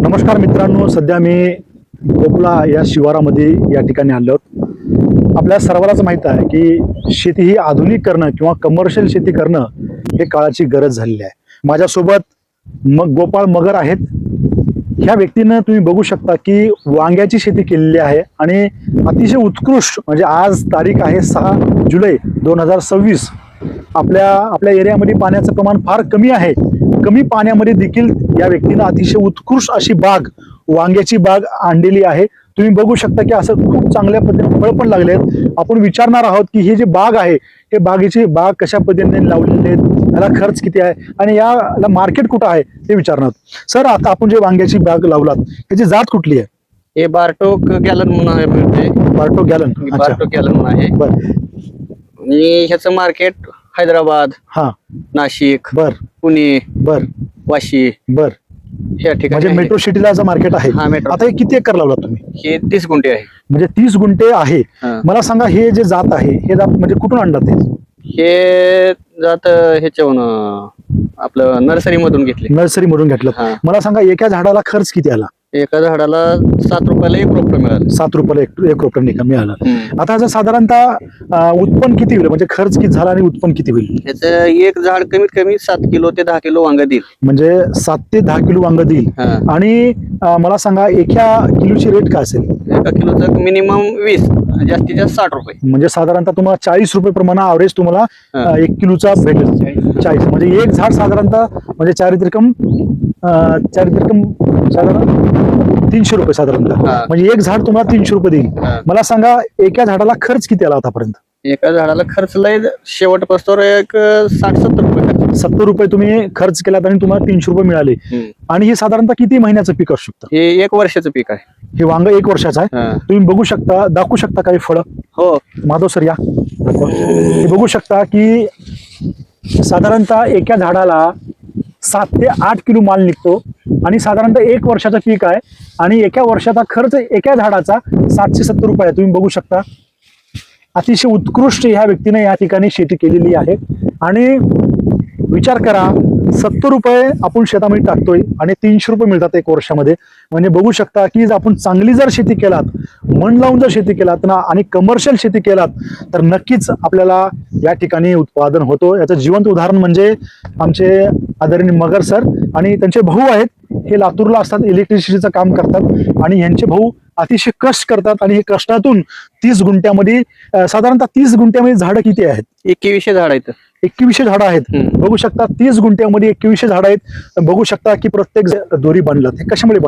नमस्कार मित्रांनो, सध्या मी कोपला या शिवारामध्ये या ठिकाणी आलो आहोत. आपल्या सर्वांनाच माहीत आहे की शेती ही आधुनिक करणं किंवा कमर्शियल शेती करणं हे काळाची गरज झालेली आहे. माझ्यासोबत गोपाळ मगर आहेत. ह्या व्यक्तीनं तुम्ही बघू शकता की वांग्याची शेती केलेली आहे आणि अतिशय उत्कृष्ट, म्हणजे आज तारीख आहे 6 जुलै 2026. आपल्या एरियामध्ये पाण्याचं प्रमाण फार कमी आहे. कमी पाण्यामध्ये देखील या व्यक्तीनं अतिशय उत्कृष्ट अशी बाग, वांग्याची बाग आणलेली आहे. तुम्ही बघू शकता की असं खूप चांगल्या पद्धतीने फळ पण लागले आहेत. आपण विचारणार आहोत की हे जे बाग आहे, हे बागेची बाग कशा पद्धतीने लावलेली आहे, याला खर्च किती आहे आणि याला मार्केट कुठं आहे ते विचारणार आहोत. सर, आता आपण जे वांग्याची बाग लावलात त्याची जात कुठली आहे? हे बार्टोक गॅलन म्हणून आहे. मिळते बार्टो गॅलन. बार्टोक गॅलन म्हणून आहे. बर. आणि ह्याचं मार्केट हैदराबाद, हा. नाशिक, बर. पुणे, बर. वाशी बर. ह्या ठिकाणी म्हणजे आहे. मेट्रो सिटीला असं मार्केट आहे. हा, मेट्रो. आता हे किती एकर लावलात तुम्ही? हे 30 गुंठे आहे. म्हणजे 30 गुंठे आहे. हा. मला सांगा, हे जे जात आहे हे जात म्हणजे कुठून आणलात? हे जात ह्याच्याहून आपलं नर्सरी मधून घेतले. नर्सरी मधून घेतलं. हा. मला सांगा, एका झाडाला खर्च किती आला? एका झाडाला 7 रुपयाला 1 रोपटं मिळालं. 7 रुपयाला एक रोपटं मिळालं. हम्म. आता ह्याचं साधारणतः उत्पन्न किती होईल? म्हणजे खर्च किती झाला आणि उत्पन्न किती होईल? ह्याचं एक झाड कमीत कमी 7 किलो ते 10 किलो वांग देईल. म्हणजे 7 ते 10 किलो वांग देईल. हा. आणि मला सांगा, एका किलोची रेट काय असेल? एका किलोचं मिनिमम 20, जास्तीत जास्त 60 रुपये. म्हणजे साधारणतः तुम्हाला 40 रुपये प्रमाणे ॲव्हरेज तुम्हाला हा. 1 किलोचा भेटेल. 40 म्हणजे एक झाड साधारणतः म्हणजे चारित्रिकम साधारण 300 रुपये साधारणतः. हा. म्हणजे एक झाड तुम्हाला 300 रुपये देईल. हा. मला सांगा, एका झाडाला खर्च किती आला आतापर्यंत? एका झाडाला खर्च लय शेवट पस्तोर एक 60-70 रुपये खर्च. 70 रुपये तुम्ही खर्च केलात आणि तुम्हाला 300 रुपये मिळाले. आणि हे साधारणतः किती महिन्याचं पीक असू शकतं? हे 1 वर्षाचं पीक आहे. हे वांग 1 वर्षाचं आहे. हा. तुम्ही बघू शकता, दाखवू शकता काही फळं? हो. माधव सर या. हे बघू शकता की साधारणतः एका झाडाला 7 ते 8 किलो माल निघतो आणि साधारणतः 1 वर्षाचं पीक आहे आणि एका वर्षाचा खर्च एका झाडाचा 770 रुपये आहे. तुम्ही बघू शकता, अतिशय उत्कृष्ट ह्या व्यक्तीने या ठिकाणी शेती केलेली आहे. आणि विचार करा, 70 रुपये आपण शेतामध्ये टाकतोय आणि 300 रुपये मिळतात 1 वर्षामध्ये. म्हणजे बघू शकता की आपण चांगली जर शेती केलात, मन लावून जर शेती केलात ना आणि कमर्शियल शेती केलात तर नक्कीच आपल्याला या ठिकाणी उत्पादन होतो. याचं जिवंत उदाहरण म्हणजे आमचे आदरणीय मगर सर आणि त्यांचे भाऊ आहेत. हे लातूरला असतात, इलेक्ट्रिसिटीचं काम करतात आणि यांचे भाऊ अतिशय कष्ट करतात आणि हे कष्टातून 30 गुंठ्यामध्ये साधारणतः 30 गुंठ्यामध्ये झाडं किती आहेत? 2100 झाड आहेत. 2100 झाडं आहेत. बघू शकता 30 गुंठ्यामध्ये 2100 झाडं आहेत. बघू शकता की प्रत्येक दोरी बांधलात. हे कशामुळे